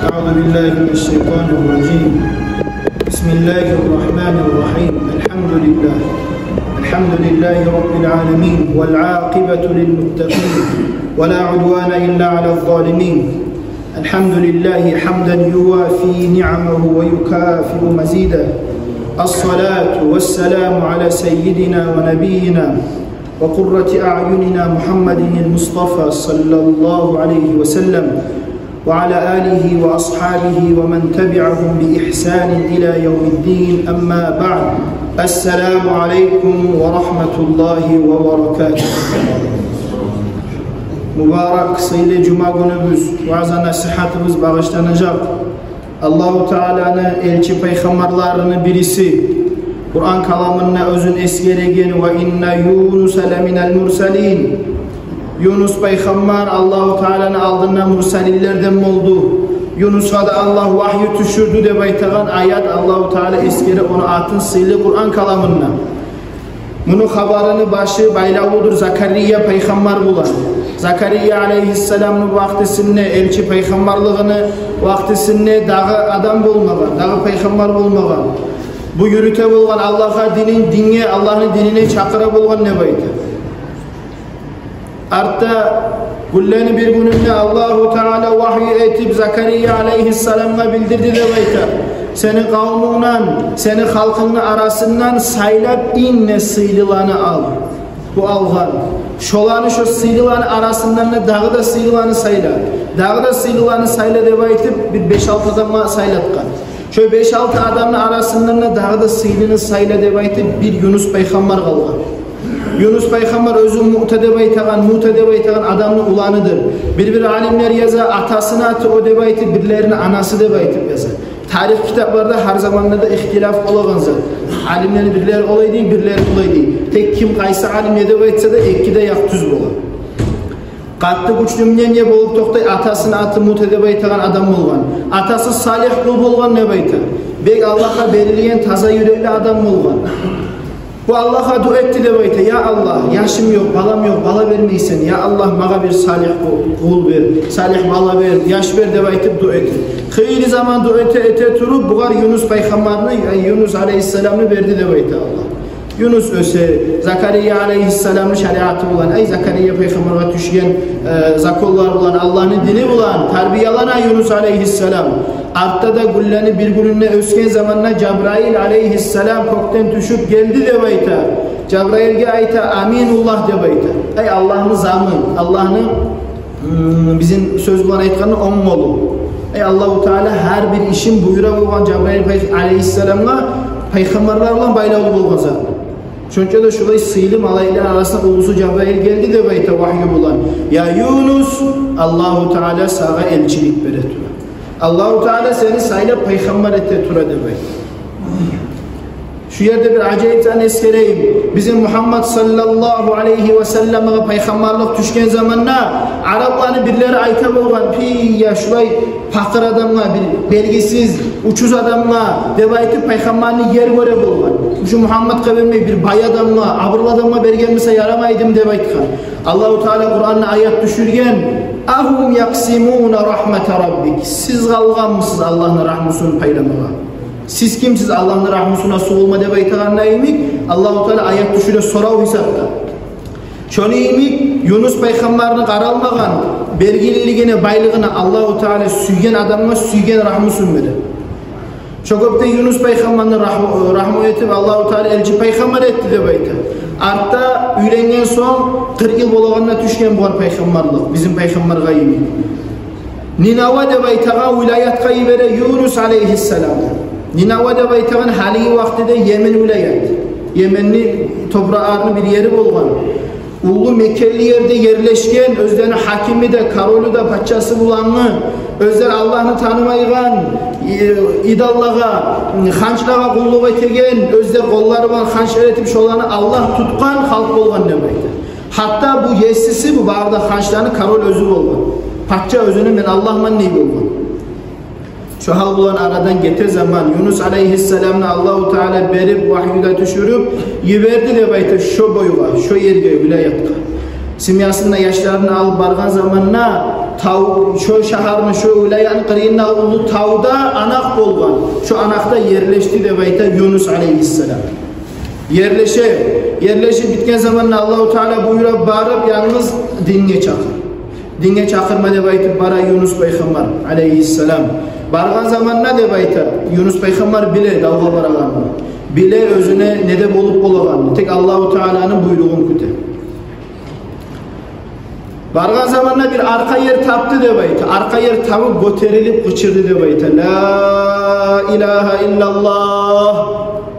أعوذ بالله من الشيطان الرجيم. بسم الله الرحمن الرحيم. الحمد لله رب العالمين والعاقبة للمتقين ولا عدوان إلا على الظالمين. الحمد لله حمدا يوافي نعمه ويكافئ مزيده. الصلاة والسلام على سيدنا ونبينا وقرة أعيننا محمد المصطفى صلى الله عليه وسلم وعلى آله وأصحابه ومن تبعهم بإحسان إلى يوم الدين. أما بعد. السلام عليكم ورحمة الله وبركاته. Mübarek sayılı Cuma günümüz, vaazı nasihatımız bağışlanacak. Allah-u Teala'nın elçi peygamberlerinin birisi, Kur'an kalamına özün esgeregen ve inna Yunus leminel mursalin. Yunus peygamber Allah-u Teala'nın aldığından mursalillerden oldu. Yunus'a da Allah vahyi düşürdü de baytağın ayet Allah-u Teala eskere onu atın sayılı Kur'an kalamına. Bunun haberini başı baylavudur Zakariya peygamber bulan. Zakariya aleyhisselamın vaktisinde elçi peygamberliğini vaktisinde dağı adam bulmagan, dağı peygamber bulmagan. Bu yürüte bulgan Allah'a dinine, Allah'ın dinine çakıra bulgan ne baydı? Artta kullanı bir gününde Allah-u Teala vahiy etip Zakariya aleyhisselam'a bildirdi de baydı. Seni kavmundan, seni halkının arasından saylap inne sıyrılanı al. Bu algan. Şolanı şu sıyrılanı arasından da dağı da sıyrılanı sayla. Dağı da sıyrılanı sayla de baydı bir 5-6 adamla saylatkan. Şöyle 5-6 adamın arasından da dağı da sıyrılanı sayla de baydı bir Yunus peygamber kalgan. Yunus peygamber özü mu'tede baytağın adamın ulanıdır. Bir alimler yazar atasını atı o de baytı, birilerinin anası de baytı yazar. Tarih kitaplarda her zamanlarda ihtilaf olağınca. Alimlerin birileri olay değil, birileri olay değil. Tek kim kaysa alim ne de baytsa da ekkide yak tüz bolar. Qattı güçlümden ne bolup toktay atasını atı mu'tede baytağın adam olgan. Atası salih kul bolgan ne baytı? Bek Allah'a belirleyen taza yürekli adam olgan. Bu Allah'a dua etti de bayta. Ya Allah, yaşım yok, balam yok, bala vermeysen. Ya Allah, bana bir salih kul ver, salih bala ver, yaş ver de bayta dua etti. Hayli zaman dua ete turup, buğar Yunus peygamberini, Yunus aleyhisselamını verdi de bayta Allah. Yunus öse, Zakariya aleyhisselamın şeriatı bulan, ay Zakariya peygamberine düşen zakollar bulan, Allah'ın dini bulan, tarbiyalana Yunus aleyhisselam. Artta da gülleni bir gününe ösken zamanla Cebrail aleyhisselam kokten düşüp geldi de bayta. Cebrail'e ayta aminullah de bayta. Ay Allah'ın zamı, Allah'ın bizim söz bulan aytkanı ommolu. Ay Allah-u Teala her bir işin buyura bulgan Cebrail aleyhisselamla peygamberlerle baylağı bulgan zaten. Çünkü de şurayı sıylı malaylar arasında ulusu Cebrail geldi de bayta vahyi bulan. Ya Yunus, Allah-u Teala sağa elçilik beretu. Allah-u Teala seni sayla peygamber etti tura demek. Şu yerde bir acayipten eskereyim. Bizim Muhammed sallallahu aleyhi ve sellem'e peygamberlik düşken zamanla Arapların birileri ayta bolgan ya şulay fakir adamla bir belgisiz uçuz adamla debaytı peygamberini yer göre bolgan. Şu Muhammed kavimine bir bay adamla abırlı adamla bergenmese yaramaydım debaytkan. Allah-u Teala Kur'an'la ayet düşürgen ahum yaksimuna rahmete rabbik. Siz kalgan mısınız Allah'ın rahmetini paylamaya? Siz kimsiz Allah'ın rahmetine su olma de baytağın neyimik? Allah-u Teala ayet düşüre sorav hesapta. Şonu imik Yunus peygamberini qaralmagan belgililigine baylığına Allah-u Teala süygen adamına süygen rahmetini verir. Çokopte Yunus peygamberini rahmet etip Allah-u Teala elçi peygamber etti de baytağın. Artta üylengen son 40 yıl bolağına düşken bu peygamberlik. Bizim peygamber gayimi. Ninava de baytağa vilayet kayıvere Yunus aleyhisselam. Ninava de baytağın hali vaktide Yemen vilayet. Yemenli toprağının bir yeri bolğan. Ulu Mekkeli yerde yerleşken özlerini hakimi de, karolu da, paçası bulanlı, özler Allah'ını tanımaygan, idallağa, hançlağa kulluğa etegen, özler kolları var, hanç öğretip şolanı Allah tutkan halk bolğan demektir. Hatta bu yesisi bu bağırda hançlarını karol özü bolğan. Paça özünün ben Allah'man ney bolğan. Şu hal bulan aradan getir zaman Yunus aleyhisselam'la Allah-u Teala berip vahyuda düşürüp yiverdi de baytı şu boyuğa, şu yerge vilayetka. Simyasında yaşlarını alıp bargan zamanına şu şaharını şu ulayan qırıyınna ulu tavda anak bolgan. Şu anakta yerleşti deb ayta Yunus aleyhisselam. Yerleşip bitken zamanla Allahu Teala buyurup barıp yalnız dinge çakır. Dinge çakırma deb aytıp bara Yunus peygamber aleyhisselam. Bargan zamanla deb ayta Yunus peygamber bile dalga baragan. Bile özüne ne de bolup bolagan. Tek Allahu Teala'nın buyruğunu küte. Bargan zamanla bir arka yer taptı deb ayta. Arka yer tapıp göterilip kıçırdı deb ayta. La ilahe illallah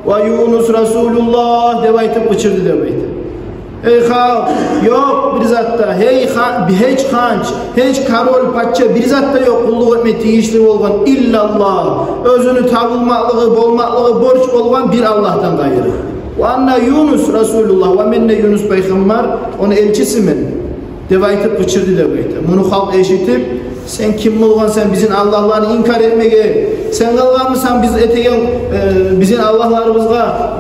ve Yunus Resulullah deb aytıp kıçırdı deb ayta. Ey halk, yok bir zatta, hiç hanç, hiç karol patça bir zatta yok kulluk etme tiyişli olgan illallah. Özünü tavılmaklığı, bolmaklığı borç olgan bir Allah'tan gayrı. Ve anna Yunus Resulullah ve menne Yunus peygamber onu elçisimin deb aytıp kıçırdı deb ayta. Bunu halk eşitip sen kim olgan sen bizim Allah'larını inkar etmege sen kalganmısan biz etegen bizim Allah'larımızga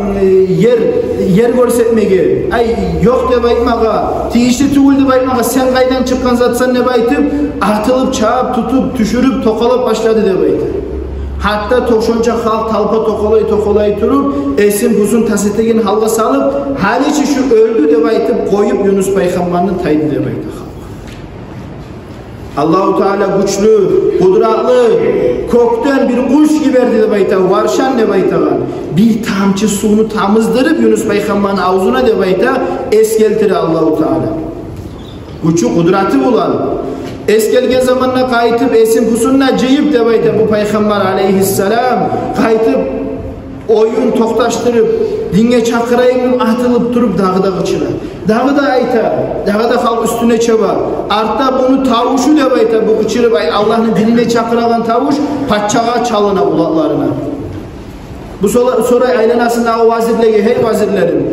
yer görsetmege ay yok deb aytmaga tiyişli tugul deb aytmaga sen kaydan çıkkan zatsan deb aytıp atılıp çağıp tutup düşürüp tokalap başladı deb ayta. Hatta toşonca halk talpa tokolay turup esin buzun tasetegen halga salıp haliçi şu öldü deb aytıp koyup Yunus peygamberini taydı deb ayta. Allahu Teala güçlü, kudratlı, kökten bir kuş giberdi deb ayta, varşan deb aytagan. Bir tamçı suyunu tamızdırıp Yunus peygamberin ağzına deb ayta eskeltiri Allahu Teala. Güçü kudratı bulan. Eskelgen zamanla kayıtıp esin pusunla cıyıp deb ayta bu peygamber aleyhisselam kayıtıp oyun toktaştırıp dinge çakırayım atılıp durup dağda kıçıra. Dağda ayta, dağda halk üstüne çaba. Artta bunu tavuşu deb ayta bu kıçırıp Allah'ın dinine çakıragan tavuş patçağa çalına ulaklarına. Bu sonra aylanasında o vazirlege hey vazirlerim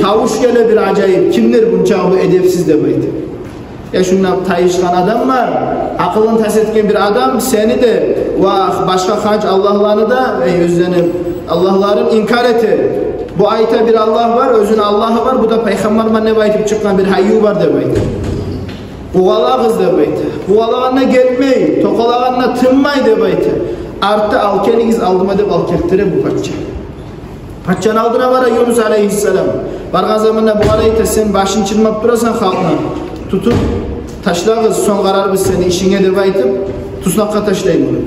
tavuş gele bir acayip kimdir bunca bu edepsiz deb ayta. Ya şundan tayışkan adam var, akılını tas etken bir adam seni de başka hac Allah'larını da özlenip Allah'ların inkar eti. Bu ayta bir Allah var, özün Allah'ı var, bu da peygamberime ne baytıp çıkan bir hayyu var deb ayta. Uğala kız deb ayta. Uğalağına gelmeyi, tokalağına tınmay deb ayta. Artta alkenigiz aldıma deb alkerttire bu patça. Patçanın aldına var Yunus aleyhisselam. Bargan zamanla bu arayta sen başını çırmap durasan halkına. Tutup taşlarız son kararımız seni işine deb aytıp tusnakka taşlayın bunu.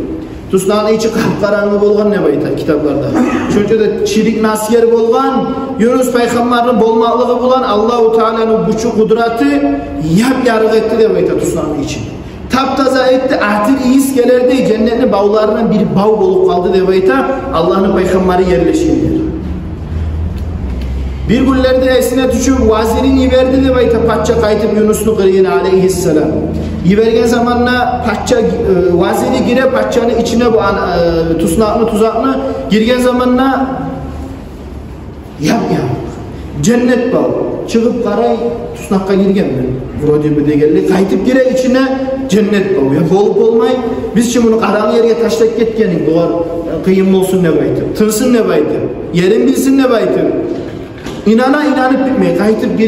Tusnağın içi kapkaranlığı bolgan ne bayta kitaplarda. Çünkü de çirik nasiyer bolgan Yunus peygamberin bolmaklığı bulan Allahu Teala'nın güçü kudratı yap yarık etti deb ayta tusnağın için. Taptaza etti atir iyis gelerdi cennetin bağlarından bir bağ bolup kaldı deb ayta Allah'ın peygamberi yerleşiyor. Bir günlerde esine düşüp vazirin yiverdi deb ayta patça kaytıp Yunus'nu kırıyın aleyhisselam. Yivergen zamanla patça vaziri gire patçanın içine bu tusnağını tuzağını girgen zamanla yap cennet bağ çıkıp karay tusnakka girgen mi? Vrodi bir de geldi kaytıp gire içine cennet bağ ya bolup olmay biz şimdi bunu karanlı yerge taşlayıp ketkenik doğar kıyım olsun ne baytı tınsın ne baytı yerin bilsin ne baytı inanıp bitmeye kaytıp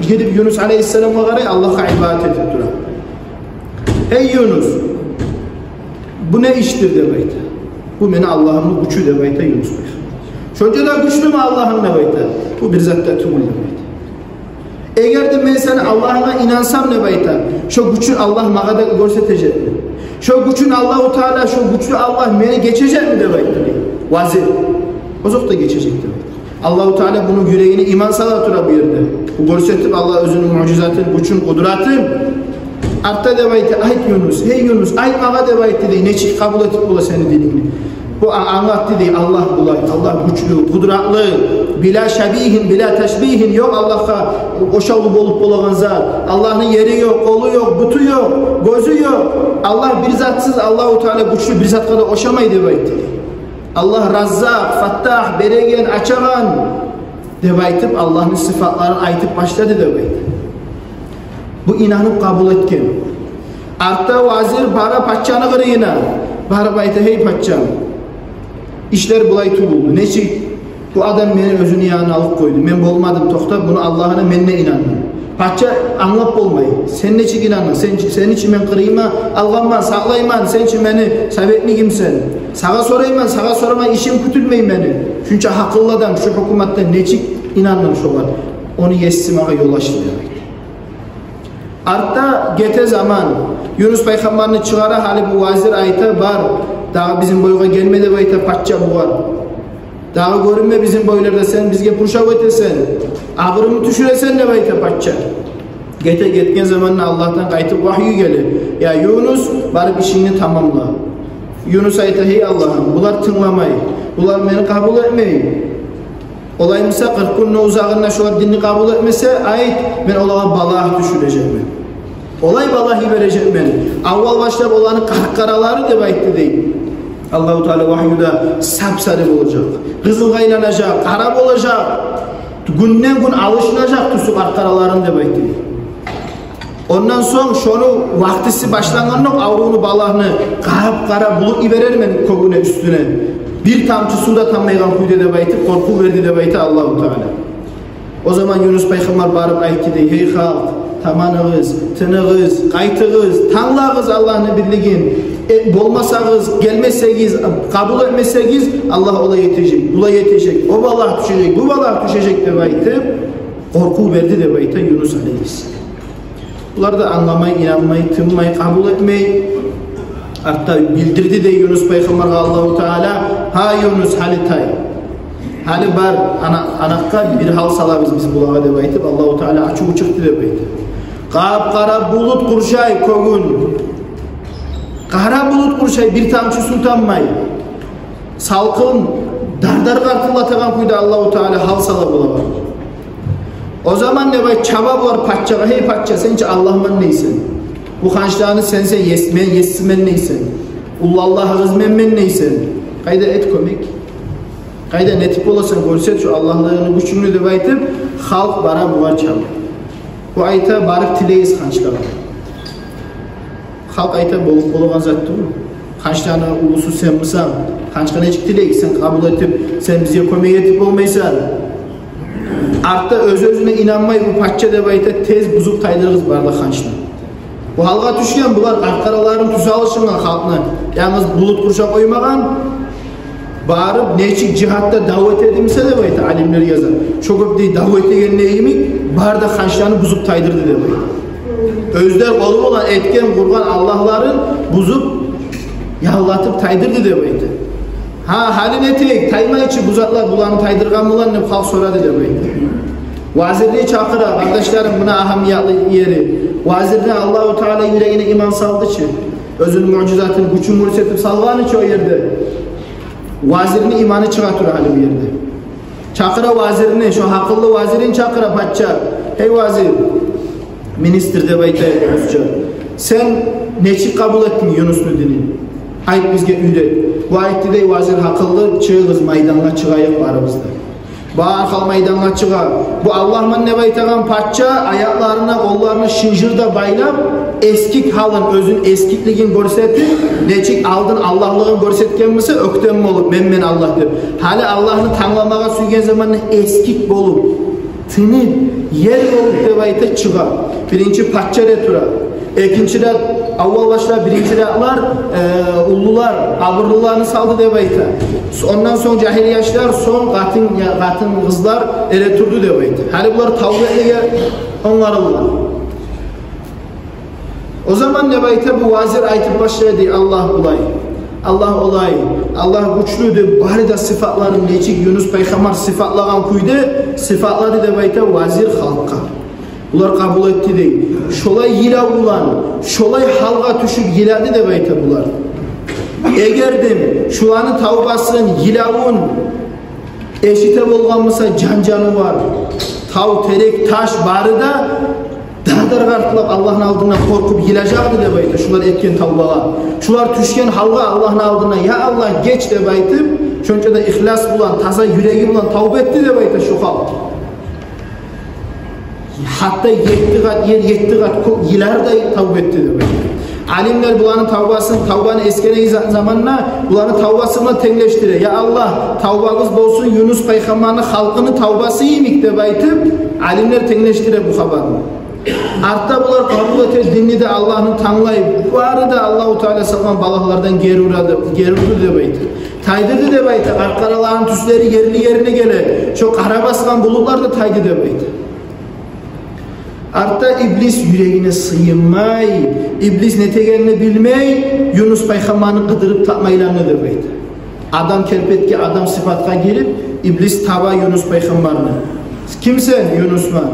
girip Yunus aleyhisselam'a karay Allah'a ibadet edip durar. Ey Yunus, bu ne iştir deb ayta. Bu meni Allah'ımın güçü deb ayta Yunus peygamber. Şonca da güçlü mü Allah'ım deb ayta. Bu bir zatta tugul deb ayta. Eğer de ben seni Allah'ına inansam deb ayta. Şu güçün Allah mağa da görsetecek mi? Şu güçün Allahu Teala, şu güçlü Allah beni geçecek mi deb ayta. Vazir. O zaman da geçecek deb ayta. Allahu Teala bunun yüreğine iman salatura bu yerde. Bu görsetip Allah özünün mucizatını, güçün, kudratını artta deb ayta ayt Yunus, hey Yunus ayt mağa deb ayt dedi. Neçik kabul etip bula seni dinini. Bu anlat dedi Allah bulay, Allah güçlü, kudratlı, bila şabihin, bila teşbihin yok Allah'a oşalı bolup bolagan zat. Allah'ın yeri yok, kolu yok, butu yok, gözü yok. Allah bir zatsız Allahu Teala güçlü bir zat kadar oşamay deb ayt dedi. Allah Razzak, Fattah, beregen, açagan deb aytıp Allah'ın sıfatlarını aytıp başladı deb ayt. Bu inanıp kabul etken. Artta vazir bara patçanı kırıyına. Bara bayta hey patçam. İşler bulay tululdu. Neçik? Bu adam beni özünü yanına alıp koydu. Ben bolmadım tokta bunu Allah'ına menne inandım. Paça anlap olmay. Sen neçik inanın? Sen için men kırıyma, alganman, saklayman. Sen için beni sabetmi kimsen? Sağa sorayman, sağa soraman işim kütülmeyin beni. Çünkü hakıllı adam şu hükümetten neçik inanın şolar. Onu yesimağa yol açtı demek. Artta gete zaman Yunus Peygamber'ini çıkara hali bu vazir ayta var. Daha bizim boyga gelmedi bayta paça bu var. Daha görünme bizim boylarda sen bizge purşa ötesen. Ağırımı düşüresen ne bayta paça. Getken zamanla Allah'tan kaytıp vahyu gelir. Ya Yunus barıp işini tamamla. Yunus ayta hey Allah'ım bunlar tınlamayı. Bunlar beni kabul etmeyi. Olayımsa 40 günün uzağında şular dinini kabul etmese ait ben olağa balığa düşüreceğim. Olay balığı vereceğim ben. Avval başlayıp olanın kahkaraları da bayıttı değil. Allah-u Teala vahyuda sapsarı olacak. Kızıl kaylanacak, harap olacak. Günden gün alışılacak tüsü kahkaraların da bayıttı değil. Ondan sonra şunu vaktisi başlanganlık avruğunu balağını kara bulup verir ben kokuna üstüne. Bir tamçı suda tammaygan kuyda da bayıtıp korku verdi de bayıtı Allah-u Teala. O zaman Yunus Peygamber barıp ayıttı dey, hey halk, tamanığız, tınığız, kaytığız, tanlağız Allah'ın birliğin. Bolmasağız, gelmezsegiz, kabul etmezsegiz Allah ola yetecek, bula yetecek, o balak düşecek, bu balak düşecek de bayıtıp korku verdi de bayıtı Yunus Aleyhisselam. Bunlar da anlamayı, inanmayı, tınmayı, kabul etmeyi hatta bildirdi de Yunus Peygamber'e Allah-u Teala ha Yunus hali tay. Hali bar anakka bir hal salabız biz bulağa de baytıp Allah-u Teala açık çıktı de baytıp. Kara bulut kurşay kogun. Kara bulut kurşay bir tamçı su tanmay. Salkın dardar kartıllatagan kuyda Allah-u Teala hal salab bulağa. O zaman ne bay çaba var patçaga hey patça sen hiç Allah'man neysin? Bu kançlarını sense yesimen neysin? Allah'a hizmen neysin? Kayda et komik. Kayda netip olasın görset şu Allah'lığını güçünü de baytıp halk bara buvar çabı. Bu ayta barık tileyiz kançlara. Halk ayta boluğan zat değil mi? Kançlarına ulusu sen mısan? Kançlarına hiç tileyiz sen kabul etip sen bize komik etip olmaysan. Artta özüne inanmayı bu patça de bayta tez buzuk taydırırız barda kançlar. Bu halga düşken bular arkaraların tüsü alışıngan halkına. Yalnız bulut kurşa koymagan bağırıp neçik cihatta davet edilmişse de bayta alimler yazar. Çok öp değil davet eden neyimi barda kançlarını buzup taydırdı de bayta. Özler olup olan etken kurgan Allah'ların buzup yallatıp taydırdı de bayta. Ha halin etek tayma içi buzatlar bulanı taydırgan mılan ne halk soradı de bayta. Vazirliği çakıra kardeşlerim buna ahamiyatlı yeri. Vazirliğine Allah-u Teala yüreğine iman saldı ki özünün mucizatını güçün mürsetip salvanı ki o yerde. Vazirliğine imanı çıkartır hali bir yerde. Çakıra vazirini, şu akıllı vazirin çakıra patça. Hey vazir, minister de bayta Yunusca. Sen neçik kabul ettin Yunus'un dinini? Ayet bizge üyde. Bu ayette de vazir akıllı çığız maydanla çıgayık aramızda. Bağırkal meydanına çığa. Bu Allah'ın ne baytagan patça ayaklarına, kollarına şınjırda baylap eskik halın, özün eskikliğin görsetip neçik aldın Allah'lığın görsetken misi ökten mi olup men Allah diyor. Hali Allah'ını tanlamağa suygen zamanı eskik bolup tını yer olup de bayta çığa. Birinci patça retura. İkinci de avvallaşlar, birinci reatlar ullular, avırlılarını saldı de bayta. Ondan sonra cahiliyaçlar, son katın kızlar eleturdu de bayta. Hali bunlar tavliyeye onlar alırlar. O zaman ne bayta bu vazir aytıp başladı Allah olay. Allah olay. Allah güçlüdür. Bari da sıfatların neçik Yunus Peygamber sıfatlagan kuydu. Sıfatları de bayta vazir halka. Bunlar kabul etti değil. Şolay yila bulan, şolay halga düşüp yiladı de bayta bular. Egerdim şulanın tavbasın, yilavun eşite bolganmasa canı var. Tav, terek, taş barı da dardar kartılap Allah'ın aldığına korkup yilacaktı de bayta. Şular etken tavbağa. Şular düşken halga Allah'ın aldığına ya Allah geç de baytıp şunca da ihlas bulan, taza yüreği bulan tavba etti de bayta şu halk. Hatta yetti kat yilar da tavba etti de bayta. Alimler bulanın tavbanı eskene zamanla bulanın tavbasını tenleştire. Ya Allah tavbamız bolsun Yunus Peygamber'in halkının tavbası iyimik de baytıp alimler tenleştire bu haberni. Artta bular kabul eter dinni de Allah'ın tanlayıp bari de Allah-u Teala salgan balıklardan geri urdu dep aytır. Taydırdı dep aytır. Arkaraların tüsleri yerli yerine gele. Şu kara baskan bulutlar da taydı dep aytır. Artta iblis yüreğine sıyınmay, iblis ne tegelini bilmey, Yunus Peygamber'ini kıdırıp tapmaylarını dep aytır. Adam kerpetki adam sıfatka girip iblis taba Yunus Peygamber'ini. Kimsen Yunusman?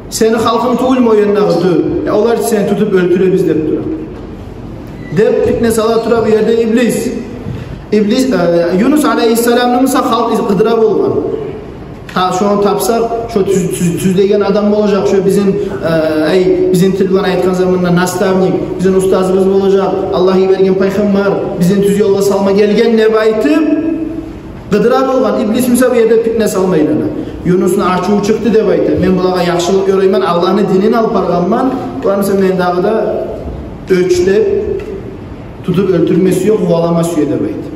Seni halkın tuğul mu oyanağıdı? Onlar seni tutup öldüre biz dep dura. Dep fitne sala tura bir yerde iblis. Yunus Aleyhisselam'ın mısa halk kıdıra bolgan. Şu an tapsak, şu tüzdegen adam mı olacak? Şu bizim tilban aytkan zamanında nastavnik, bizim ustazımız mı olacak? Allah'ı vergen peygamber, bizim tüz yolla salma gelgen ne baytıp kıdıra bolgan. İblis mısa bir yerde fitne salmayılana. Yunus'un açığı çıktı dep aytır. Men bulaga yaxşılık yorayman, Allah'ın dinini alıp barganman. Bularmısa men dağıda ölçülep tutup öldürmesi yok, kovalaması yok dep aytır.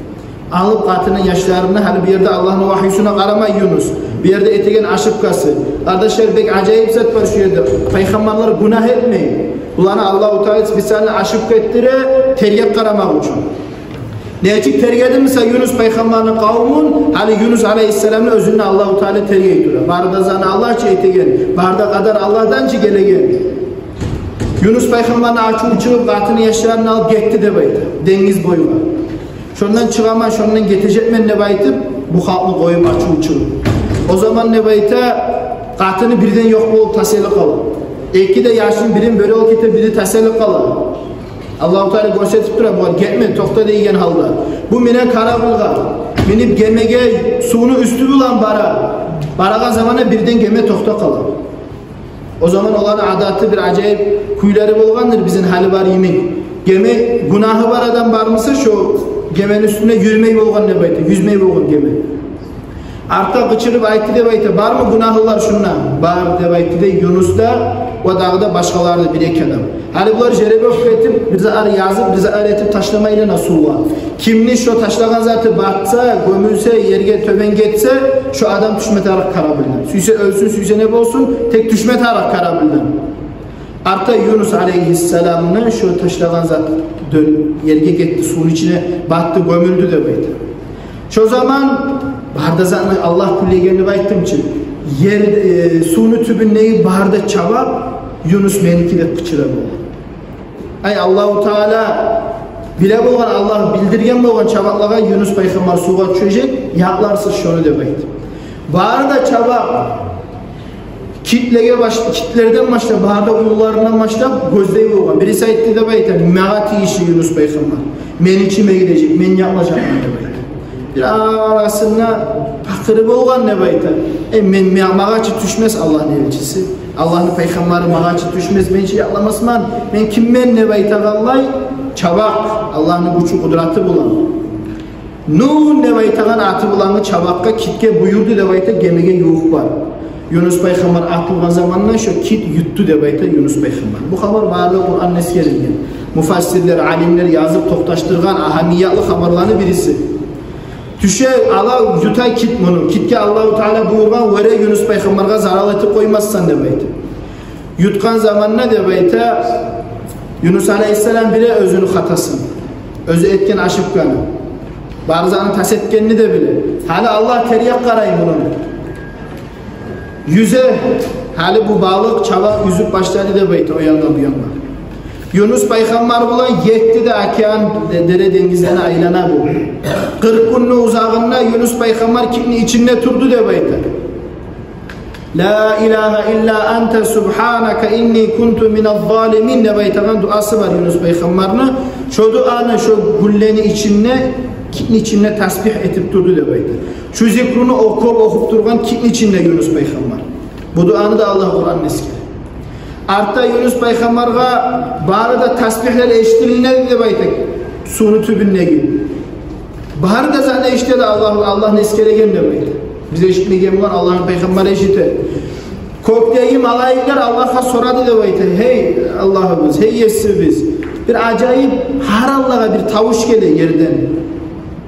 Alıp katının yaşlarını hani bir yerde Allah'ın vahyusuna karamay Yunus. Bir yerde etegen aşıpkası. Kardeşler pek acayip zat var şu yerde. Peygamberler günah etmeyin. Ulanı Allah-u Teala bisalini aşıpka ettire teriyat karamak için. Neyçik teriyatı mesela Yunus Peygamber'in kavmun hani Yunus Aleyhisselam'ın özünü Allah-u Teala teriyat ediyor. Barda zanı Allah çi etegen. Barda kadar Allah'dan çi gelegen. Yunus Peygamber'in açığı çıkıp katının yaşlarını alıp gitti de baydı. Deniz boyu var. Şundan çıkaman, şundan getecekmen ne baytıp bu halkını koyup açığı çıkıp. O zaman ne bayta katını birden yok olup taseli kalır. İki de yaşın birin böyle ol getir biri taseli kalır. Allah-u Teala görsetip durar. Gitme tokta deyigen halda. Bu mine kara bulgar. Minip gemege suyunu üstü bulan bara. Baraga zamana birden geme tokta kalır. O zaman onların adatı bir acayip kuyuları bolgandır bizim hali var yemek. Geme günahı var adam var mısa şu gemenin üstüne yürümeyi bolgan ne bayta. Yüzmeyi bolgan geme. Arta kıçırıp aytı dep aytı. Bar mı günahlılar şunna? Bar dep aytı de Yunus'da o dağda başkaları da bir adam. Hani bunlar jerebe okuyup bize ar yazıp bize ar etip taşlamayla nasıl var? Kimni şu taşlagan zatı batsa, gömülse, yerge töben geçse şu adam düşme tarak karabildim. Süyse ölsün, süyse ne olsun tek düşme tarak karabildim. Arta Yunus Aleyhisselam'ın şu taşlagan zat yerge gitti, suyun içine battı, gömüldü dep aytı. Şu zaman barda Allah kullegenini bayttım için yer suyunu tübün neyi barda çabak Yunus meniki de kıçıra bolgan. Ay Allah-u Teala bile bolgan Allah bildirgen bolgan çabaklaga Yunus Peygamber suga düşecek yaklarsız şunu dep aytım. Barda çabak kitlerden başla barda ulularından başla gözdeyi bolgan. Birisi aytdı dep aytım. Mağa tiyişi Yunus Peygamber. Men içime gidecek, men yapacak dep aytım. Bir arasında fakırı bolgan ne bayta. Men mağaçı düşmez Allah'ın elçisi. Allah'ın peygamberi mağaçı düşmez. Men şey yaklamasman. Men kimmen ne bayta gallay? Çabak. Allah'ın gücü kudratı bulan. Nuh ne baytagan atı bulanı çabakka kitke buyurdu de bayta gemige yuğuk var. Yunus peygamber atılgan zamanla şu kit yuttu de bayta Yunus peygamber. Bu haber varlığı Kur'an neskerilgen. Mufassirler, alimler yazıp toktaştırgan ahamiyatlı haberlarını birisi. Düşe ala yutay kit bunu. Kitke Allah-u Teala buyurgan vere Yunus Peygamber'e zarar etip koymazsan demeydi. Yutkan zamanına demeydi. Yunus Aleyhisselam bile özünü hatasın. Özü etken aşıpkanı. Barzanı tas etkenini de bile. Hala Allah teriyak karayın bunu. Yüze hali bu balık çabak yüzüp başladı demeydi o yandan bu yandan. Yunus Peygamber bulan yetti de akyan dere dengizlerine aylana bu. 40 günün uzağında Yunus Peygamber kimni içinde turdu de bayta. La ilahe illa ente subhanaka inni kuntu minel zalimin de baytagan duası var Yunus Peygamber'ine. Şu duanı şu gülleni içinde kimni içinde tasbih etip turdu de bayta. Şu zikrunu okup durgan kimni içinde Yunus Peygamber. Bu duanı da Allah Kur'an neski. Artta Yunus Peygamber'e bari da tasbihler eşitliğine de baytık. Sunu tübünne gibi. Bari da zaten işte de Allah neskeregen de baytık. Biz eşitmeygen var Allah'ın Peygamber'e eşitti. Kökteki malaikler Allah'a soradı da baytık. Hey Allah'ımız, hey Yesimiz. Bir acayip her Allah'a bir tavuş gelir yerden.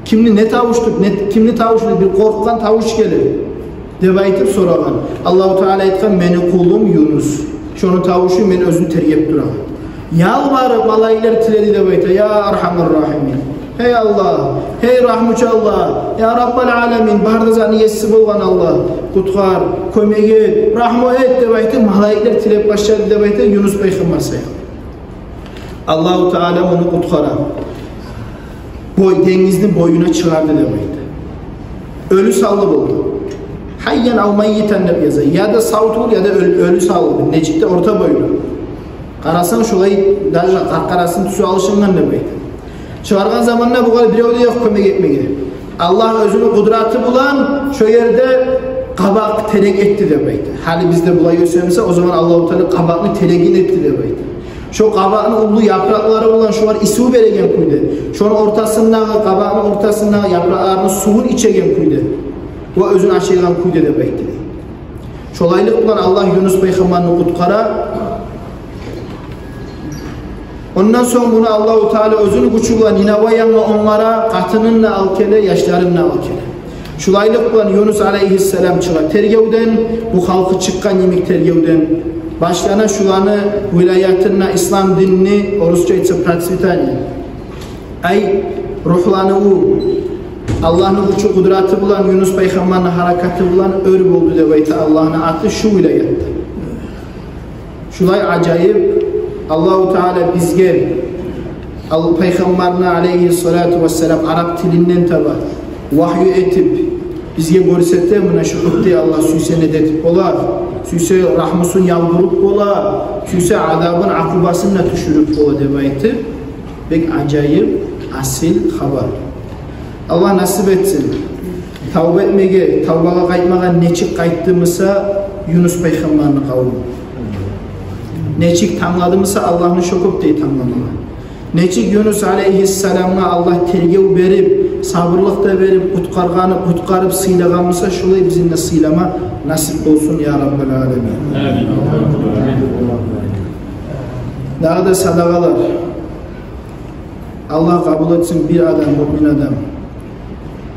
Kimli ne tavuştuk, kimli tavuştuk bir korkan tavuş gelir. De baytık soragan. Allah-u Teala etken meni kulum Yunus. Şonu tavuşu men özünü tergep duram. Yalvarıp malaylar tiledi de bayta ya Erhamer Rahimin. Hey Allah, hey rahmuça Allah, ya Rabbal Alemin, bardızanı yesi bolgan Allah, kutkar, kömegi, rahmu et de bayta malaylar tilep başladı de bayta Yunus Peygamber sayı. Allahu Teala onu kutkara. Denizin boyuna çıkardı de bayta. Ölü sallı buldu. Hayyan almayyiten de yazar. Ya da savtul ya da ölü sallı. Necikte orta boylu. Karasan şolay karasın tüsü alışıngan ne bayta. Çıkargan zamanla bu kadar bir evde yok kömek etmeye. Allah özünü kudratı bulan şu yerde kabak terek etti de bayta. Hali bizde bulay göstermişse o zaman Allah-u Teala kabakını terekin etti de bayta. Şu kabağın ulu yaprakları olan şu var isu beregen kuydu. Şunun ortasından kabağın ortasından yapraklarını suyun içegen kuydu. Bu özün açılan kuydu de bekledi. Şolaylık olan Allah Yunus Peygamber'ini kutkara. Ondan sonra bunu Allah-u Teala özünü güçüyle Ninavayanla onlara katınınla alkele, yaşlarınla alkele. Şolaylık olan Yunus aleyhisselam çıkar tergevden, bu halkı çıkan yemek tergevden. Başlarına şulanı vilayetine İslam dinini Orusça ise pratisvitani. Ay ruhlanı u Allah'ın uçu kudratı bulan Yunus Peygamber'in harekatı bulan örü oldu de bayta Allah'ın atı şu vilayette. Şulay acayip Allah-u Teala bizge Peygamber'ine aleyhissalatu vesselam Arap dilinden taba vahyu etip bizge görsette buna şükürte Allah süyse nedetip olar. Süyse rahmusun yavdurup ola, süyse adabın akubasına düşürüp ola debaytı. Bek acayip, asil haber. Allah nasip etsin. Tavba etmege, tavbaga kaytmaga neçik kayttımısa Yunus Peygamber'in kavmi. Neçik tamladımısa Allah'ın şokup diye tamlamaga. Neçik Yunus aleyhisselam'a Allah tergev verip, sabırlık da verip, kutkarıp sıylaganmısa şulay bizimle sıylama nasip olsun ya Rabbel Alemin. Daha da sadakalar. Allah kabul etsin bir adam, mümin adam.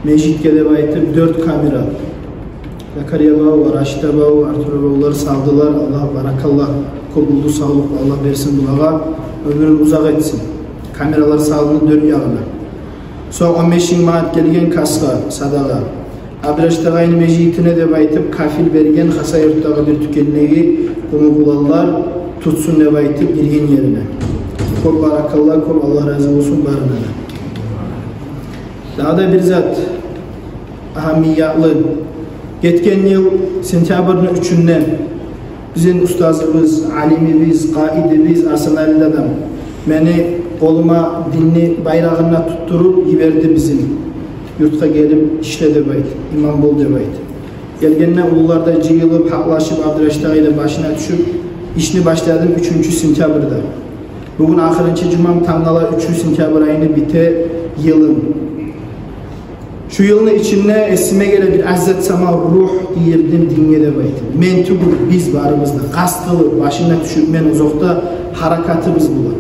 Mecid gelip ayıtıp 4 kamera. Zakariya Bavu, Raşida Bavu, Artur Bavu'ları saldılar. Allah barakallah, kubuldu sağlık Allah versin bulağa. Ömrünü uzak etsin. Kameralar sağlığının 4 yağına. Son 15 maat gelgen kasga, sadaka. Abiraştağayın meciyitine de baytıp kafil bergen hasa yurttağı bir tükenliği kumu bulallar tutsun ne baytıp girgen yerine. Kol barakallah, kol Allah razı olsun barına. Daha da bir zat ahamiyatlı. Geçen yıl sentyabrın 3'ünden bizim ustazımız, alimimiz, kaidimiz, arsenalinde adam beni koluma dinli bayrağına tutturup yiverdi bizim. Yurtga gelip işle debaydı, imam bol debaydı. Gelgenine ulularda cıyılıp, haklaşıp, Abdüreştağ ile başına düşüp, işini başladım 3. sentyabrda. Bugün ahırıncı cumam tangala 3. sentyabr ayını bite yılın. Şu yılın içinde esime gele bir azzet sama ruh giyirdim dinge debaydı. Mentubu biz varımızda, kastılı, başına düşüp men uzakta harakatımız bulan.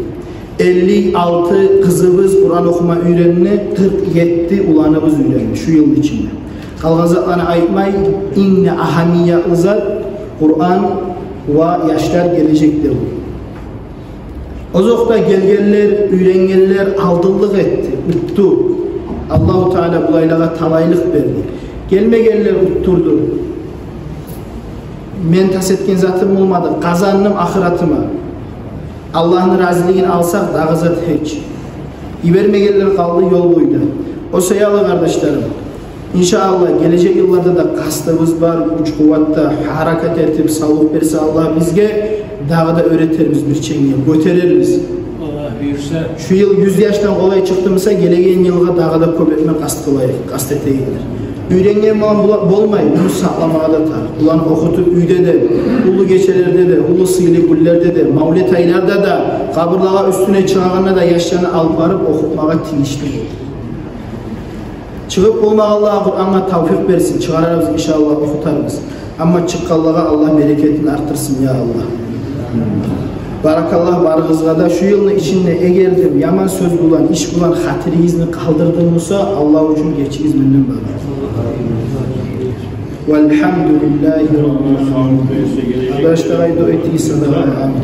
56 kızımız Kur'an okuma öğrenini, 47 ulanımız öğrenini şu yıl içinde. Kalgan zatlarına aytmay, inne ahamiyatlı zat Kur'an ve yaşlar gelecekte bu. O zokta gelgenler, öğrengenler aldıllık etti, uttu. Allah-u Teala bulaylağa talaylık verdi. Gelmegenler utturdu. Men tas etken zatım olmadı, kazandım ahiretıma. Allah'ın raziliğini alsak da zat hiç. İvermegenler kaldı yol boyda. O seyalı kardeşlerim. İnşallah gelecek yıllarda da kastımız var, güç kuvvette hareket etip sağlık verirse Allah bizge daha da öğretiriz bir çengel, götürürüz. Şu yıl 100 yaştan kolay çıktığımızda geleceğin yılga daha da köp etme kast eteyidir. Üyrengen bolmayın, bunu saklamaya da tar. Ulan okutup üyde de, ulu geçelerde de, ulu sıylı güllerde de, mavlet aylarda da, kabırlağa üstüne çağına da yaşlarını alıp varıp okutmaya tinişli olur. Çıkıp olma Allah'a Kur'an'a tavfik versin, çıkarırız inşallah okutarız. Ama çıkkallağa Allah bereketini artırsın ya Allah. Barakallah varınızga da şu yılın içinde egerdim yaman söz bulan, iş bulan hatiriyizni kaldırdığımızsa Allah için geçiniz menden bana. Velhamdülillahi Rabbil Alemin. Kudaştagay do eti sadaka. Amin.